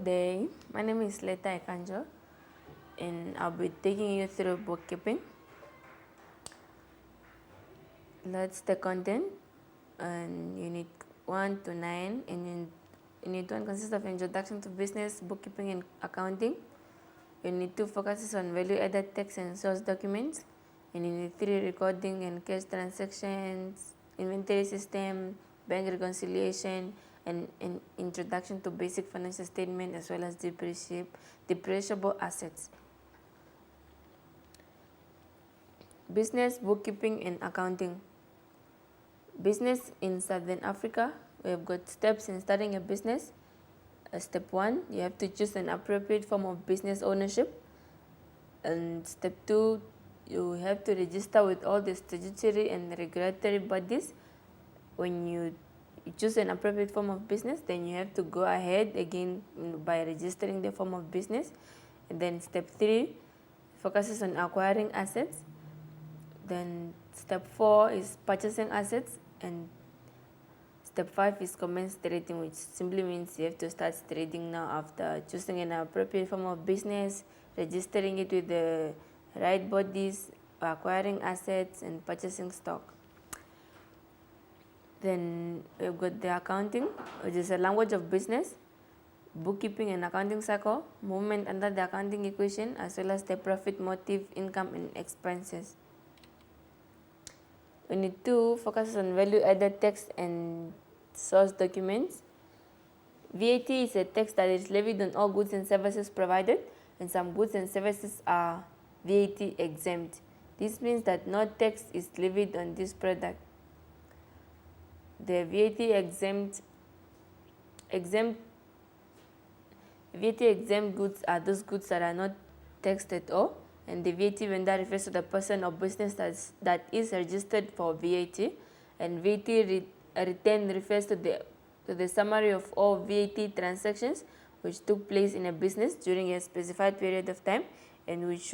day. My name is Leta Ekanjo, and I'll be taking you through bookkeeping. That's the content, and Unit 1 to 9. And Unit 1 consists of Introduction to Business, Bookkeeping, and Accounting. Unit 2 focuses on value-added text and source documents. And Unit 3, Recording and Cash Transactions, Inventory System, Bank Reconciliation, and an introduction to basic financial statement as well as depreciable assets. Business, bookkeeping, and accounting. Business in Southern Africa, we have got steps in starting a business. Step 1, you have to choose an appropriate form of business ownership. And step 2, you have to register with all the statutory and regulatory bodies. When you choose an appropriate form of business, then you have to go ahead again by registering the form of business. And then step 3 focuses on acquiring assets. Then step 4 is purchasing assets, and step 5 is commence trading, which simply means you have to start trading now after choosing an appropriate form of business, registering it with the right bodies, acquiring assets, and purchasing stock. Then we've got the accounting, which is a language of business, bookkeeping and accounting cycle, movement under the accounting equation, as well as the profit, motive, income, and expenses. Unit 2 focuses on value-added text and source documents. VAT is a tax that is levied on all goods and services provided, and some goods and services are VAT exempt. This means that no tax is levied on this product. The VAT exempt goods are those goods that are not taxed at all, and the VAT vendor refers to the person or business that is registered for VAT, and VAT return refers to the summary of all VAT transactions which took place in a business during a specified period of time, and which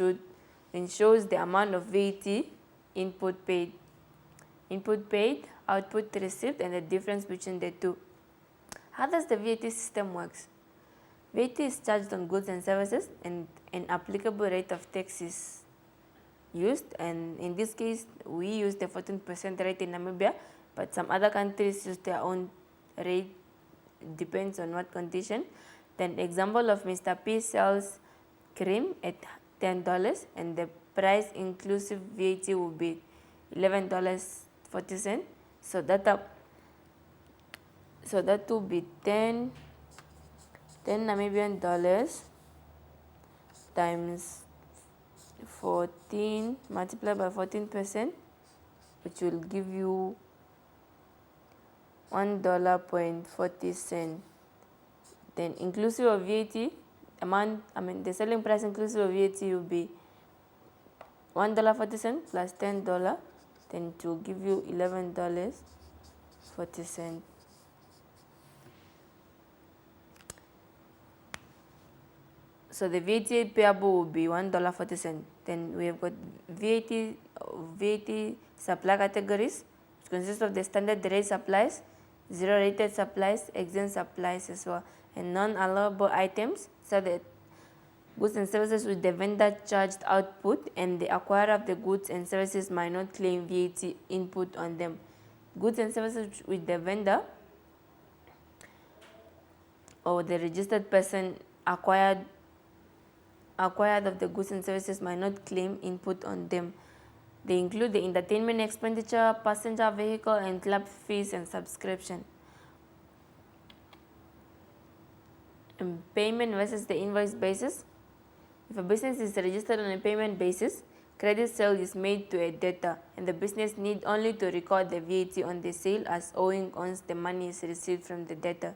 shows the amount of VAT input paid, output received, and the difference between the two. How does the VAT system work? VAT is charged on goods and services, and an applicable rate of tax is used, and in this case we use the 14% rate in Namibia, but some other countries use their own rate, depends on what condition. Then example of Mr. P sells cream at $10, and the price inclusive VAT will be $11.40. So that will be 10 Namibian dollars times 14 multiplied by 14%, which will give you $1.40. Then inclusive of VAT the selling price inclusive of VAT will be $1.40 plus $10, then it will give you $11.40. So the VAT payable will be $1.40. Then we have got VAT supply categories, which consist of the standard rate supplies, zero rated supplies, exempt supplies as well, and non-allowable items, so that goods and services with the vendor charged output, and the acquirer of the goods and services might not claim VAT input on them. Goods and services with the vendor or the registered person acquired of the goods and services might not claim input on them. They include the entertainment expenditure, passenger vehicle, and club fees and subscription. And payment versus the invoice basis. If a business is registered on a payment basis, credit sale is made to a debtor, and the business need only to record the VAT on the sale as owing once the money is received from the debtor.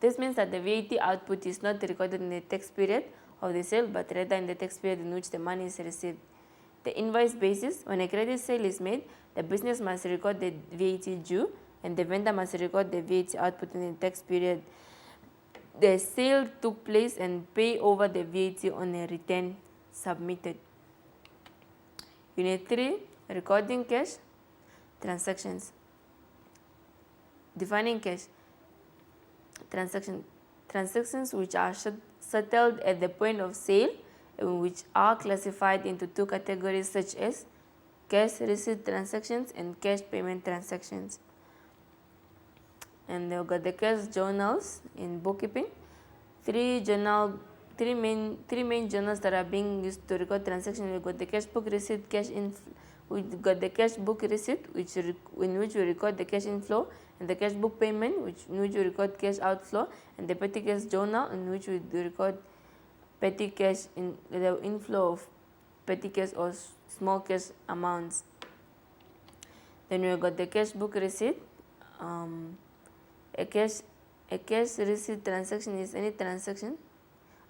This means that the VAT output is not recorded in the tax period of the sale, but rather in the tax period in which the money is received. The invoice basis, when a credit sale is made, the business must record the VAT due, and the vendor must record the VAT output in the tax period the sale took place and pay over the VAT on a return submitted. Unit 3, recording cash transactions. Defining cash transaction. transactions which are settled at the point of sale, which are classified into two categories such as cash receipt transactions and cash payment transactions. And we've got the cash journals in bookkeeping. Three main journals that are being used to record transactions. We've got the cash book receipt, we've got the cash book receipt, in which we record the cash inflow, and the cash book payment, in which we record cash outflow, and the petty cash journal, in which we record petty cash the inflow of petty cash or small cash amounts. Then we got the cash book receipt. A cash receipt transaction is any transaction.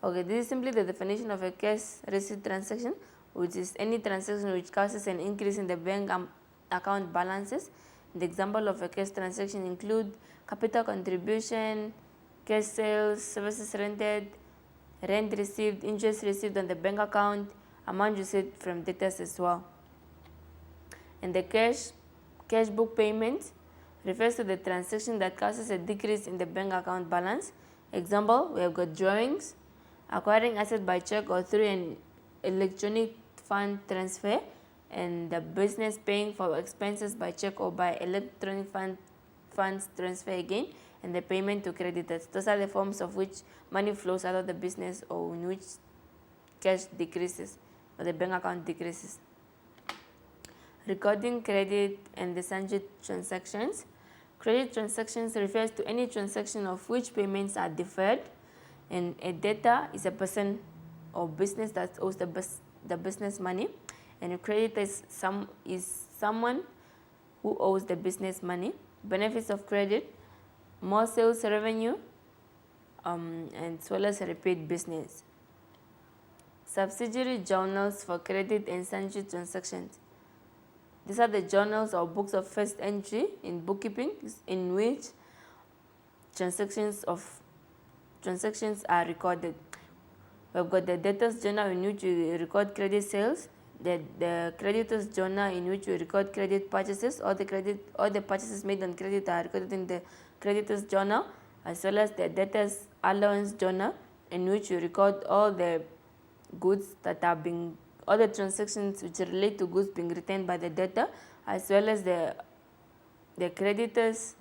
Okay, this is simply the definition of a cash receipt transaction, which is any transaction which causes an increase in the bank account balances. The example of a cash transaction include capital contribution, cash sales, services rented, rent received, interest received on the bank account, amount received from debtors as well. And the cash book payment refers to the transaction that causes a decrease in the bank account balance. Example, we have got drawings, acquiring asset by check or through an electronic fund transfer, and the business paying for expenses by check or by electronic funds transfer again, and the payment to creditors. Those are the forms of which money flows out of the business or in which cash decreases or the bank account decreases. Recording credit and the sundry transactions. Credit transactions refers to any transaction of which payments are deferred, and a debtor is a person or business that owes the business money, and a creditor is someone who owes the business money. Benefits of credit: more sales revenue, and as well as repeat business. Subsidiary journals for credit and sundry transactions. These are the journals or books of first entry in bookkeeping in which transactions are recorded. We've got the debtors journal in which we record credit sales, the creditors journal in which we record credit purchases. All the purchases made on credit are recorded in the creditors journal, as well as the debtors allowance journal in which we record all the goods that are being all the transactions which relate to goods being retained by the debtor, as well as the creditors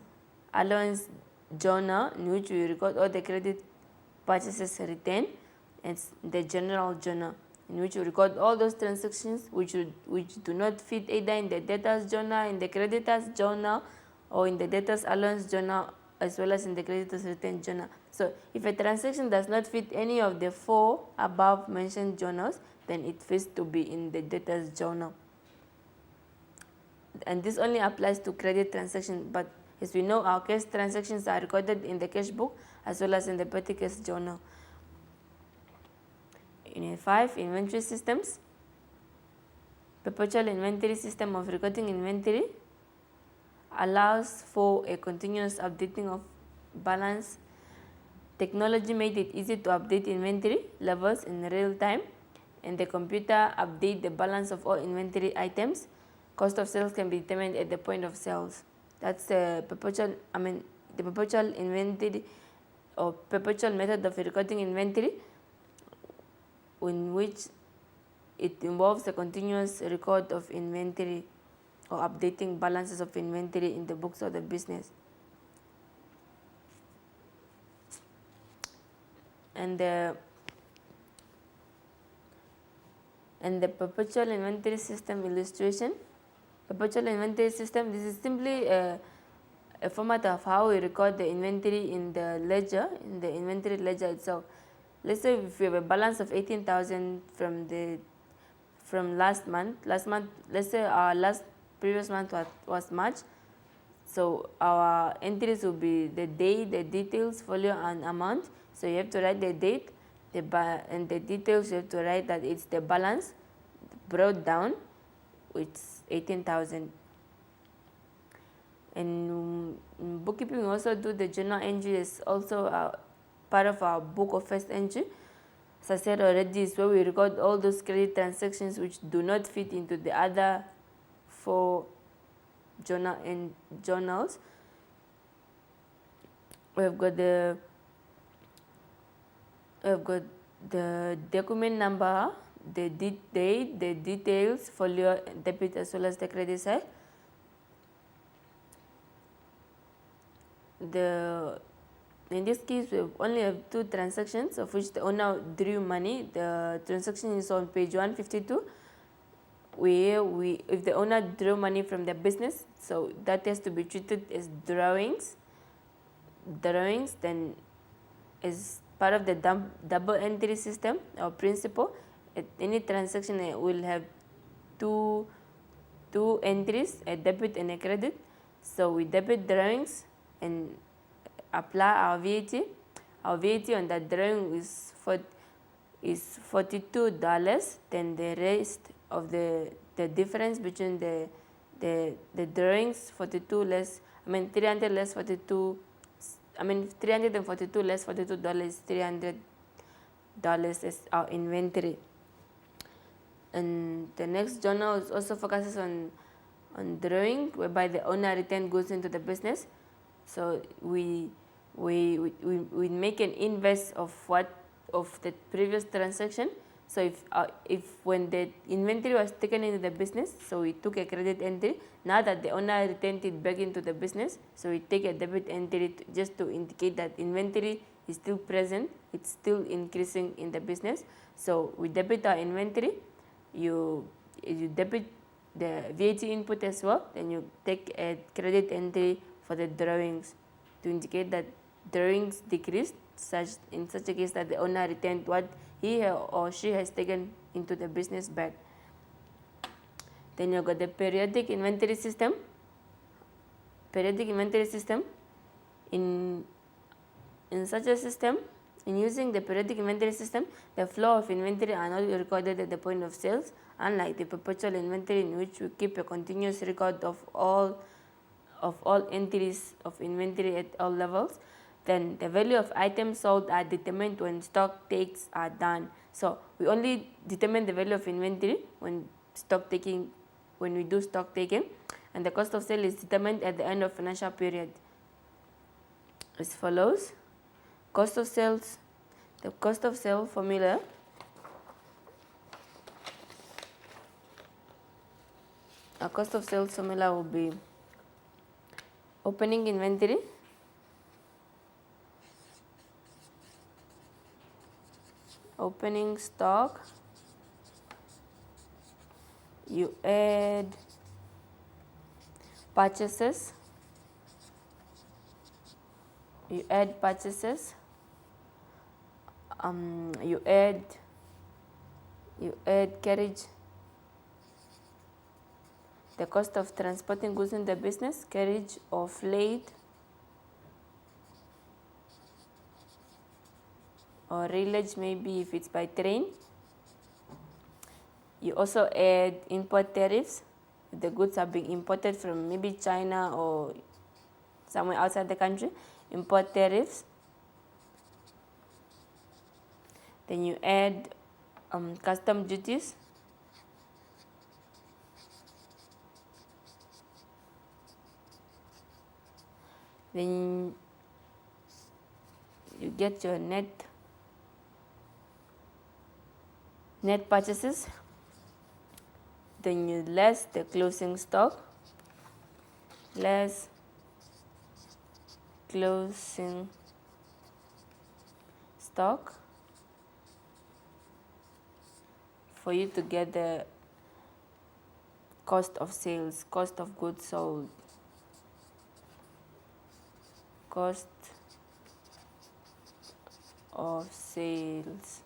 allowance journal in which we record all the credit purchases retained, and the general journal in which we record all those transactions which do not fit either in the debtors journal, in the creditors journal, or in the debtors allowance journal, as well as in the creditors retained journal. So if a transaction does not fit any of the four above mentioned journals, then it fits to be in the debtors journal. And this only applies to credit transactions, but as we know, our cash transactions are recorded in the cash book as well as in the petty cash journal. In 5, inventory systems. Perpetual inventory system of recording inventory allows for a continuous updating of balance. Technology made it easy to update inventory levels in real time, and the computer update the balance of all inventory items. Cost of sales can be determined at the point of sales. That's the perpetual inventory or perpetual method of recording inventory, in which it involves a continuous record of inventory or updating balances of inventory in the books of the business. And the perpetual inventory system illustration. Perpetual inventory system, this is simply a format of how we record the inventory in the ledger, in the inventory ledger itself. Let's say if we have a balance of 18,000 from last month, let's say our previous month was March, so our entries will be the day, the details, folio, and amount. So you have to write the date, and the details you have to write that it's the balance brought down, which is 18,000. And in bookkeeping, we also do the journal entry as also part of our book of first entry. As I said already, is where we record all those credit transactions which do not fit into the other 4 journals. We've got the We've got the document number, the date, the details, folio, debit as well as the credit side. In this case, we only have 2 transactions of which the owner drew money. The transaction is on page 152. If the owner drew money from the business, so that has to be treated as drawings. Then as part of the double entry system or principle, at any transaction will have two entries, a debit and a credit. So we debit drawings and apply our VAT. Our VAT on that drawing is $42. Then the rest of the difference between the drawings, 42 less, 300 less 42, 342 less $42, $300 is our inventory. And the next journal also focuses on drawing, whereby the owner returned goods into the business. So we make an inverse of the previous transaction. So if when the inventory was taken into the business, so we took a credit entry. Now that the owner returned it back into the business, so we take a debit entry just to indicate that inventory is still present, it's still increasing in the business. So we debit our inventory, you debit the VAT input as well, then you take a credit entry for the drawings to indicate that drawings decreased in such a case that the owner returned what he or she has taken into the business back. Then you got the periodic inventory system. In such a system, in using the periodic inventory system, the flow of inventory are not recorded at the point of sales, unlike the perpetual inventory in which we keep a continuous record of all entries of inventory at all levels. Then the value of items sold are determined when stock takes are done. So we only determine the value of inventory when we do stock taking, and the cost of sale is determined at the end of financial period. As follows: cost of sales. The cost of sale formula will be opening inventory, opening stock, you add purchases, you add carriage, the cost of transporting goods in the business, carriage or freight or railage, maybe if it's by train. You also add import tariffs. If the goods are being imported from maybe China or somewhere outside the country, import tariffs. Then you add custom duties. Then you get your net purchases. Then you less the closing stock, less closing stock, for you to get the cost of sales, cost of goods sold, cost of sales.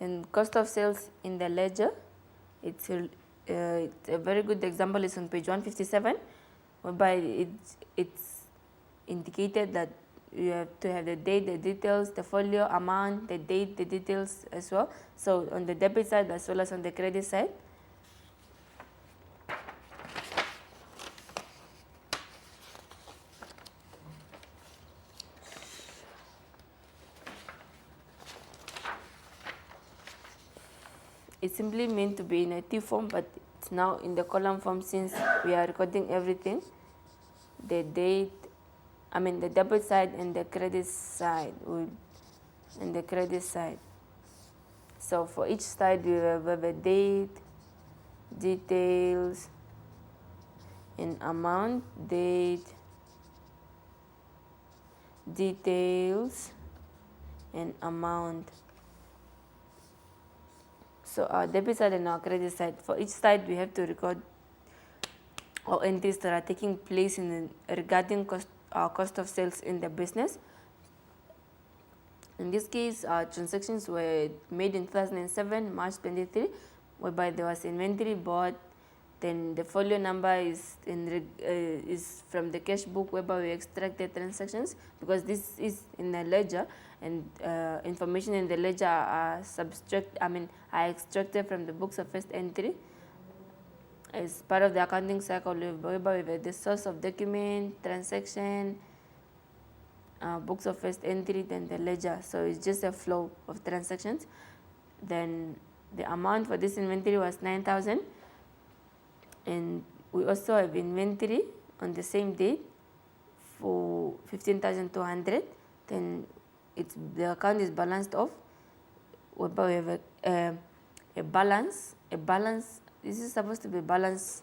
And cost of sales in the ledger, it's a very good example is on page 157, whereby it's indicated that you have to have the date, the details, the folio amount, the date, the details as well. So on the debit side as well as on the credit side. It's simply meant to be in a T form, but it's now in the column form since we are recording everything, the date, the debit side and the credit side. So for each side we have a date, details, and amount, date, details, and amount. So our debit side and our credit side, for each side we have to record all entries that are taking place regarding our cost of sales in the business. In this case, our transactions were made in 2007, March 23, whereby there was inventory bought. Then the folio number is from the cash book, whereby we extract the transactions, because this is in the ledger, and information in the ledger are extracted from the books of first entry as part of the accounting cycle, whereby we have the source of document, transaction, books of first entry, then the ledger. So it's just a flow of transactions. Then the amount for this inventory was 9,000, and we also have inventory on the same date for 15,200. Then the account is balanced off, whereby we have a balance. This is supposed to be balance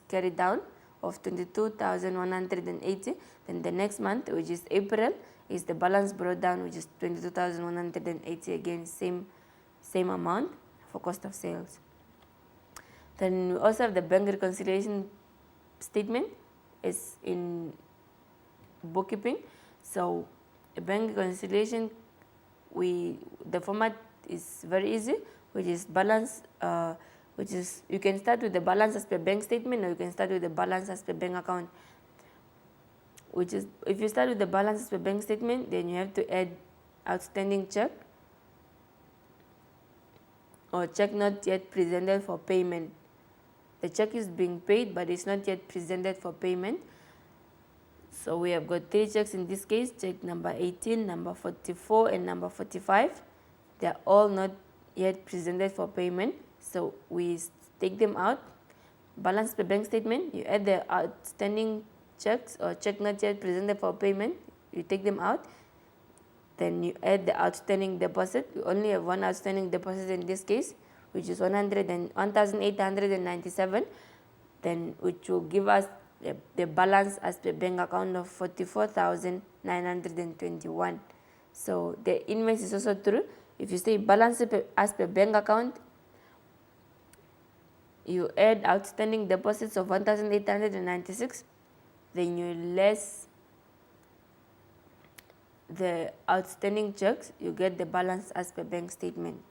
carried down of 22,180. Then the next month, which is April, is the balance brought down, which is 22,180. Again, same amount for cost of sales. Then we also have the bank reconciliation statement is in bookkeeping. So a bank reconciliation, the format is very easy, which is balance. You can start with the balance as per bank statement, or you can start with the balance as per bank account. Which is, if you start with the balance as per bank statement, then you have to add outstanding check or check not yet presented for payment. The check is being paid, but it's not yet presented for payment. So we have got 3 checks in this case: check number 18, number 44, and number 45. They are all not yet presented for payment. So we take them out. Balance per bank statement, you add the outstanding checks or check not yet presented for payment, you take them out. Then you add the outstanding deposit. You only have one outstanding deposit in this case, which is 1,897. Then which will give us the balance as per bank account of 44,921. So the inverse is also true. If you say balance as per bank account, you add outstanding deposits of 1,896, then you less the outstanding checks, you get the balance as per bank statement.